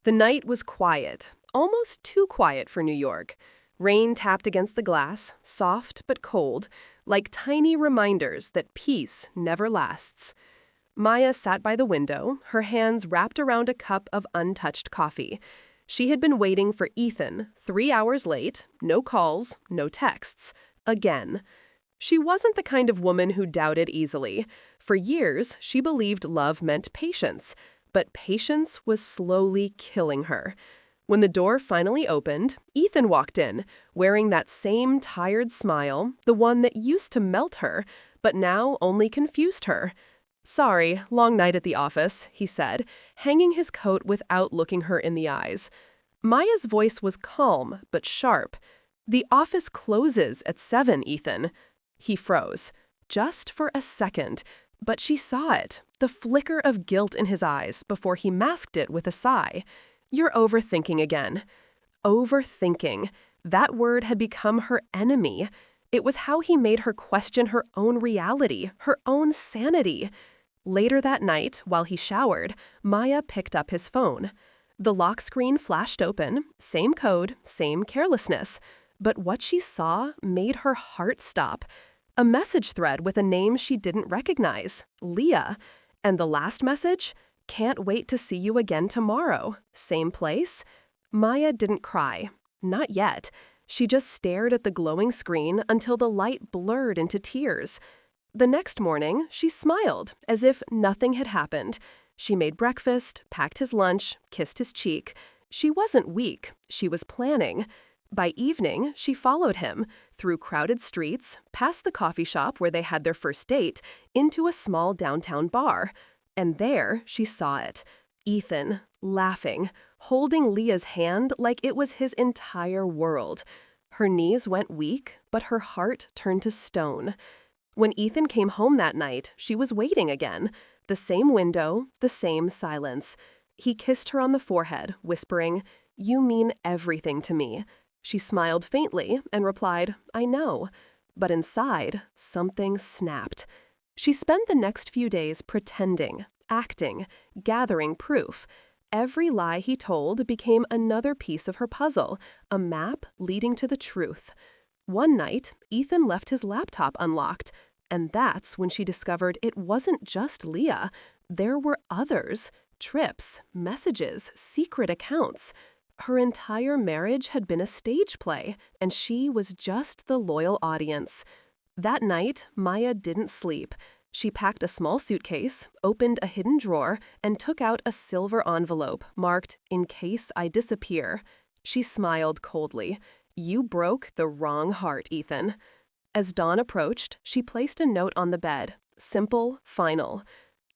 The night was quiet, almost too quiet for New York. Rain tapped against the glass, soft but cold, like tiny reminders that peace never lasts. Maya sat by the window, her hands wrapped around a cup of untouched coffee. She had been waiting for Ethan, 3 hours late, no calls, no texts. Again. She wasn't the kind of woman who doubted easily. For years, she believed love meant patience, but patience was slowly killing her. When the door finally opened, Ethan walked in, wearing that same tired smile, the one that used to melt her, but now only confused her. "Sorry, long night at the office," he said, hanging his coat without looking her in the eyes. Maya's voice was calm but sharp. "The office closes at 7, Ethan." He froze, just for a second, but she saw it, the flicker of guilt in his eyes before he masked it with a sigh. "You're overthinking again." Overthinking. That word had become her enemy. It was how he made her question her own reality, her own sanity. Later that night, while he showered, Maya picked up his phone. The lock screen flashed open, same code, same carelessness. But what she saw made her heart stop. A message thread with a name she didn't recognize, Leah. And the last message? "Can't wait to see you again tomorrow. Same place?" Maya didn't cry. Not yet. She just stared at the glowing screen until the light blurred into tears. The next morning, she smiled, as if nothing had happened. She made breakfast, packed his lunch, kissed his cheek. She wasn't weak. She was planning. By evening, she followed him, through crowded streets, past the coffee shop where they had their first date, into a small downtown bar. And there, she saw it. Ethan, laughing, holding Leah's hand like it was his entire world. Her knees went weak, but her heart turned to stone. When Ethan came home that night, she was waiting again. The same window, the same silence. He kissed her on the forehead, whispering, "You mean everything to me." She smiled faintly and replied, "I know." But inside, something snapped. She spent the next few days pretending, acting, gathering proof. Every lie he told became another piece of her puzzle, a map leading to the truth. One night, Ethan left his laptop unlocked, and that's when she discovered it wasn't just Leah. There were others, trips, messages, secret accounts. Her entire marriage had been a stage play, and she was just the loyal audience. That night, Maya didn't sleep. She packed a small suitcase, opened a hidden drawer, and took out a silver envelope marked, "In case I disappear." She smiled coldly. "You broke the wrong heart, Ethan." As dawn approached, she placed a note on the bed, simple, final.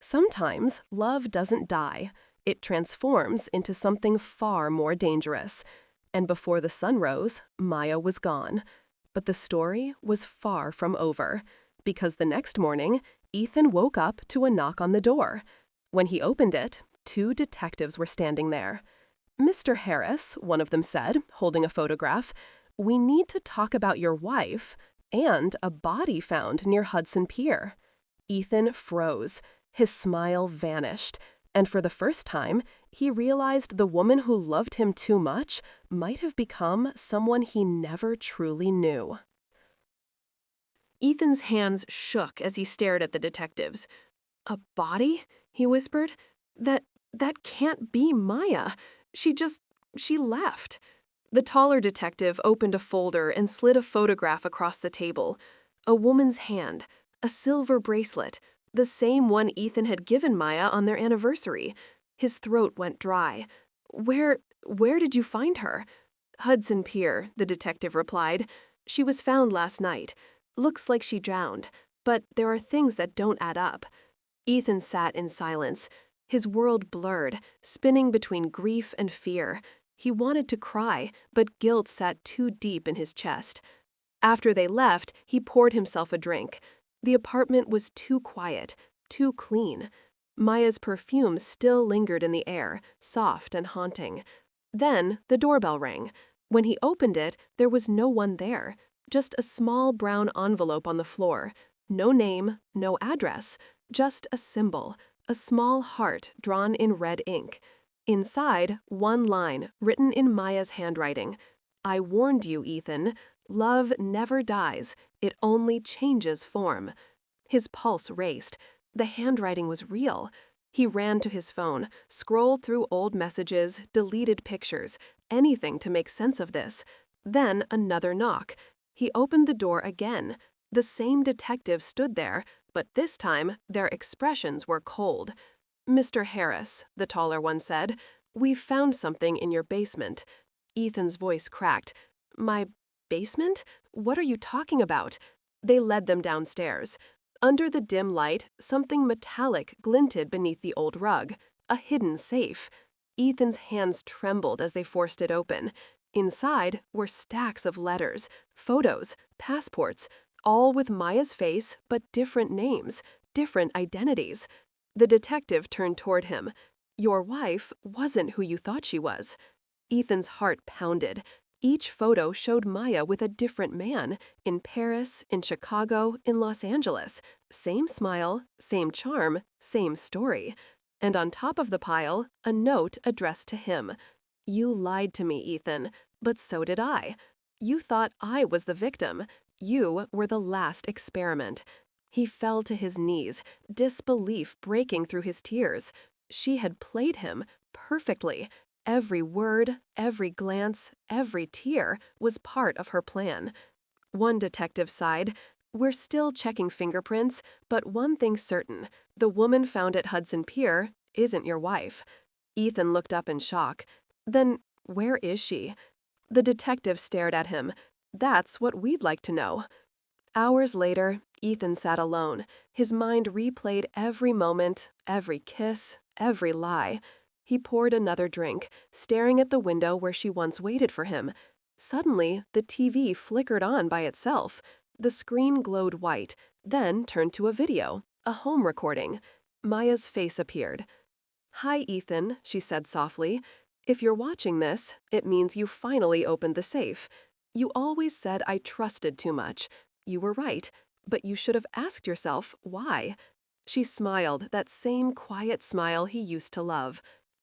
Sometimes love doesn't die. It transforms into something far more dangerous. And before the sun rose, Maya was gone. But the story was far from over, because the next morning, Ethan woke up to a knock on the door. When he opened it, 2 detectives were standing there. "Mr. Harris," one of them said, holding a photograph, "we need to talk about your wife and a body found near Hudson Pier." Ethan froze. His smile vanished. And for the first time, he realized the woman who loved him too much might have become someone he never truly knew. Ethan's hands shook as he stared at the detectives. "A body?" he whispered. That can't be Maya. She left." The taller detective opened a folder and slid a photograph across the table. A woman's hand, a silver bracelet, the same one Ethan had given Maya on their anniversary. His throat went dry. Where did you find her?" "Hudson Pier," the detective replied. "She was found last night. Looks like she drowned, but there are things that don't add up." Ethan sat in silence. His world blurred, spinning between grief and fear. He wanted to cry, but guilt sat too deep in his chest. After they left, he poured himself a drink. The apartment was too quiet, too clean. Maya's perfume still lingered in the air, soft and haunting. Then the doorbell rang. When he opened it, there was no one there, just a small brown envelope on the floor. No name, no address, just a symbol, a small heart drawn in red ink. Inside, one line, written in Maya's handwriting. I warned you, Ethan. Love never dies. It only changes form. His pulse raced. The handwriting was real. He ran to his phone, scrolled through old messages, deleted pictures, anything to make sense of this. Then another knock. He opened the door again. The same detective stood there, but this time their expressions were cold. Mr. Harris, the taller one said, we've found something in your basement. Ethan's voice cracked. My basement? What are you talking about? They led them downstairs. Under the dim light, something metallic glinted beneath the old rug, a hidden safe. Ethan's hands trembled as they forced it open. Inside were stacks of letters, photos, passports, all with Maya's face but different names, different identities. The detective turned toward him. Your wife wasn't who you thought she was. Ethan's heart pounded. Each photo showed Maya with a different man, in Paris, in Chicago, in Los Angeles. Same smile, same charm, same story. And on top of the pile, a note addressed to him. You lied to me, Ethan, but so did I. You thought I was the victim. You were the last experiment. He fell to his knees, disbelief breaking through his tears. She had played him perfectly. Every word, every glance, every tear was part of her plan. One detective sighed. We're still checking fingerprints, but one thing's certain. The woman found at Hudson Pier isn't your wife. Ethan looked up in shock. Then where is she? The detective stared at him. That's what we'd like to know. Hours later, Ethan sat alone. His mind replayed every moment, every kiss, every lie. He poured another drink, staring at the window where she once waited for him. Suddenly, the TV flickered on by itself. The screen glowed white, then turned to a video, a home recording. Maya's face appeared. Hi, Ethan, she said softly. If you're watching this, it means you finally opened the safe. You always said I trusted too much. You were right, but you should have asked yourself why. She smiled, that same quiet smile he used to love.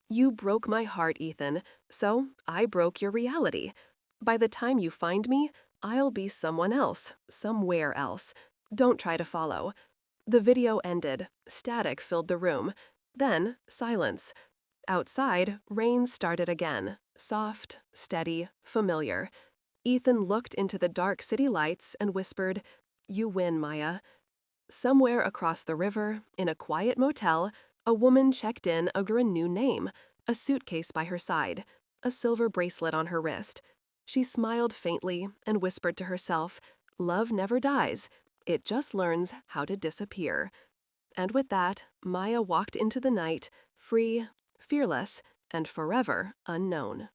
You broke my heart, Ethan, so I broke your reality. By the time you find me, I'll be someone else, somewhere else. Don't try to follow. The video ended. Static filled the room. Then, silence. Outside, rain started again, soft, steady, familiar. Ethan looked into the dark city lights and whispered, You win, Maya. Somewhere across the river, in a quiet motel, a woman checked in under a new name, a suitcase by her side, a silver bracelet on her wrist. She smiled faintly and whispered to herself, Love never dies. It just learns how to disappear. And with that, Maya walked into the night, free, fearless, and forever unknown.